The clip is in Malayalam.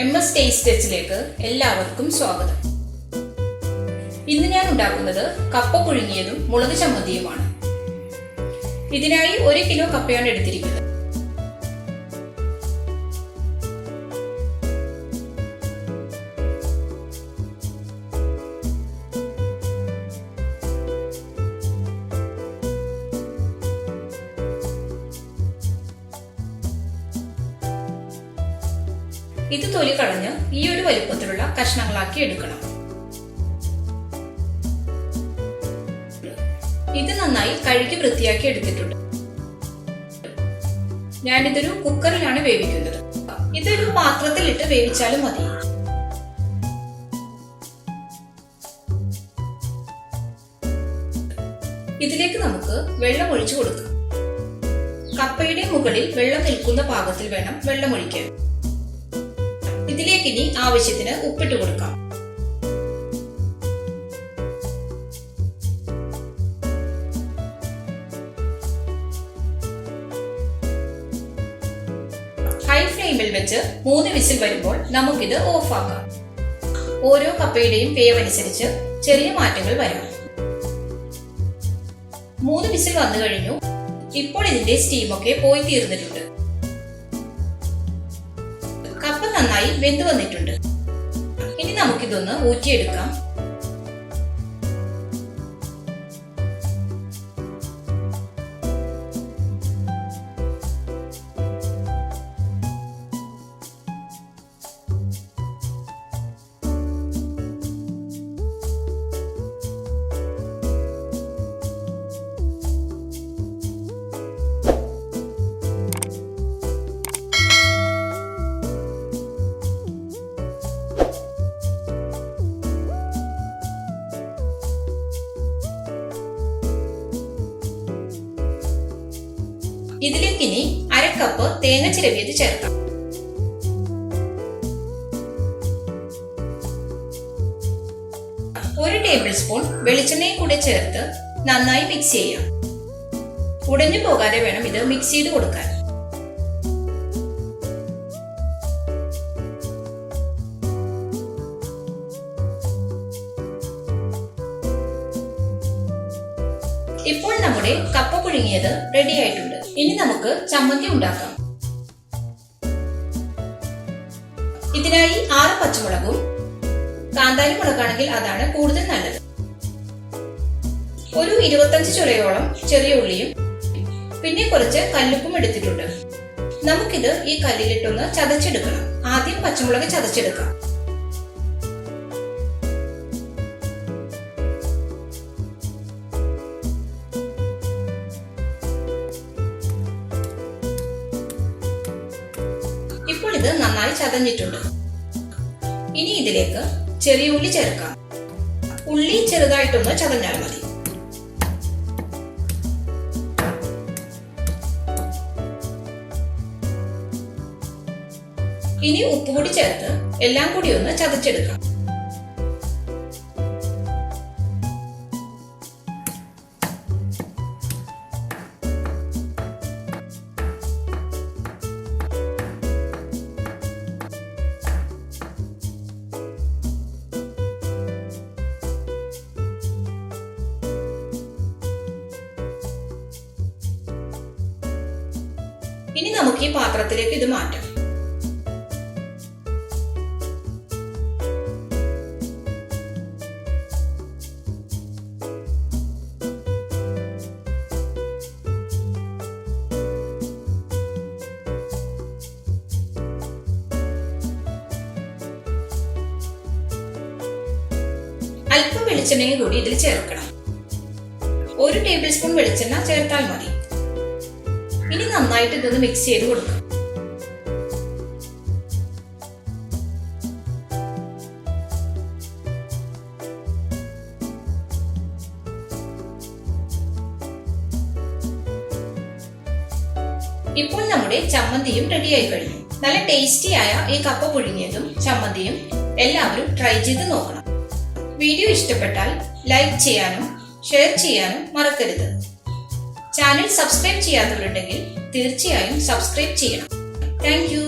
MS ടേസ്റ്റ് ടച്ചിലേക്ക് എല്ലാവർക്കും സ്വാഗതം. ഇന്ന് ഞാൻ ഉണ്ടാക്കുന്നത് കപ്പ പുഴുങ്ങിയതും മുളക് ചമ്മന്തിയുമാണ്. ഇതിനായി 1 കിലോ കപ്പയാണ് എടുത്തിരിക്കുന്നത്. ഇത് തൊലി കളഞ്ഞ് ഈ ഒരു വലിപ്പത്തിലുള്ള കഷ്ണങ്ങളാക്കി എടുക്കണം. ഇത് നന്നായി കഴുകി വൃത്തിയാക്കി എടുത്തിട്ടുണ്ട്. ഞാനിതൊരു കുക്കറിലാണ് വേവിക്കുന്നത്. ഇതൊരു പാത്രത്തിലിട്ട് വേവിച്ചാലും മതി. ഇതിലേക്ക് നമുക്ക് വെള്ളം ഒഴിച്ചു കൊടുക്കാം. കപ്പയുടെ മുകളിൽ വെള്ളം നിൽക്കുന്ന പാകത്തിൽ വേണം വെള്ളം ഒഴിക്കാൻ. ഇതിലേക്ക് ഇനി ആവശ്യത്തിന് ഉപ്പിട്ട് കൊടുക്കാം. ഹൈ ഫ്ലെയിമിൽ വെച്ച് 3 വിസിൽ വരുമ്പോൾ നമുക്കിത് ഓഫാക്കാം. ഓരോ കപ്പയുടെയും വേവനുസരിച്ച് ചെറിയ മാറ്റങ്ങൾ വരാം. 3 വിസിൽ വന്നു കഴിഞ്ഞു. ഇപ്പോൾ ഇതിന്റെ സ്റ്റീമൊക്കെ പോയി തീർന്നിട്ടുണ്ട്. കപ്പ നന്നായി വെന്ത് വന്നിട്ടുണ്ട്. ഇനി നമുക്കിതൊന്ന് ഊറ്റിയെടുക്കാം. ഇതിലേക്ക് ഇനി 1/2 കപ്പ് തേങ്ങ ചിരവിയത് ചേർക്കാം. ഒരു ടേബിൾ സ്പൂൺ വെളിച്ചെണ്ണയും കൂടെ ചേർത്ത് നന്നായി മിക്സ് ചെയ്യാം. ഉടഞ്ഞു പോകാതെ വേണം ഇത് മിക്സ് ചെയ്ത് കൊടുക്കാൻ. ഇപ്പോൾ നമ്മുടെ കപ്പ പുഴുങ്ങിയത് റെഡി ആയിട്ടുണ്ട്. ഇനി നമുക്ക് ചമ്മന്തി ഉണ്ടാക്കാം. ഇതിനായി 6 പച്ചമുളകും, കാന്താരി മുളകാണെങ്കിൽ അതാണ് കൂടുതൽ നല്ലത്, ഒരു 25 ചുളയോളം ചെറിയ ഉള്ളിയും പിന്നെ കുറച്ച് കല്ലുപ്പും എടുത്തിട്ടുണ്ട്. നമുക്കിത് ഈ കല്ലിലിട്ടൊന്ന് ചതച്ചെടുക്കണം. ആദ്യം പച്ചമുളക് ചതച്ചെടുക്കാം. ഇപ്പോൾ ഇത് നന്നായി ചതഞ്ഞിട്ടുണ്ട്. ഇനി ഇതിലേക്ക് ചെറിയ ഉള്ളി ചേർക്കാം. ഉള്ളി ചെറുതായിട്ടൊന്ന് ചതഞ്ഞാൽ മതി. ഇനി ഉപ്പ് കൂടി ചേർത്ത് എല്ലാം കൂടി ഒന്ന് ചതച്ചെടുക്കാം. ഇനി നമുക്ക് ഈ പാത്രത്തിലേക്ക് ഇത് മാറ്റാം. അല്പം വെളിച്ചെണ്ണയും കൂടി ഇതിൽ ചേർക്കണം. 1 ടേബിൾ സ്പൂൺ വെളിച്ചെണ്ണ ചേർത്താൽ മതി. ഇനി നന്നായിട്ട് ഇതൊന്ന് മിക്സ് ചെയ്ത് കൊടുക്കാം. ഇപ്പോൾ നമ്മുടെ ചമ്മന്തിയും റെഡിയായി കഴിഞ്ഞു. നല്ല ടേസ്റ്റിയായ ഈ കപ്പ പുഴുങ്ങിയതും ചമ്മന്തിയും എല്ലാവരും ട്രൈ ചെയ്ത് നോക്കണം. വീഡിയോ ഇഷ്ടപ്പെട്ടാൽ ലൈക്ക് ചെയ്യാനും ഷെയർ ചെയ്യാനും മറക്കരുത്. ചാനൽ സബ്സ്ക്രൈബ് ചെയ്യാത്തവരുണ്ടെങ്കിൽ തീർച്ചയായും സബ്സ്ക്രൈബ് ചെയ്യണം. Thank you.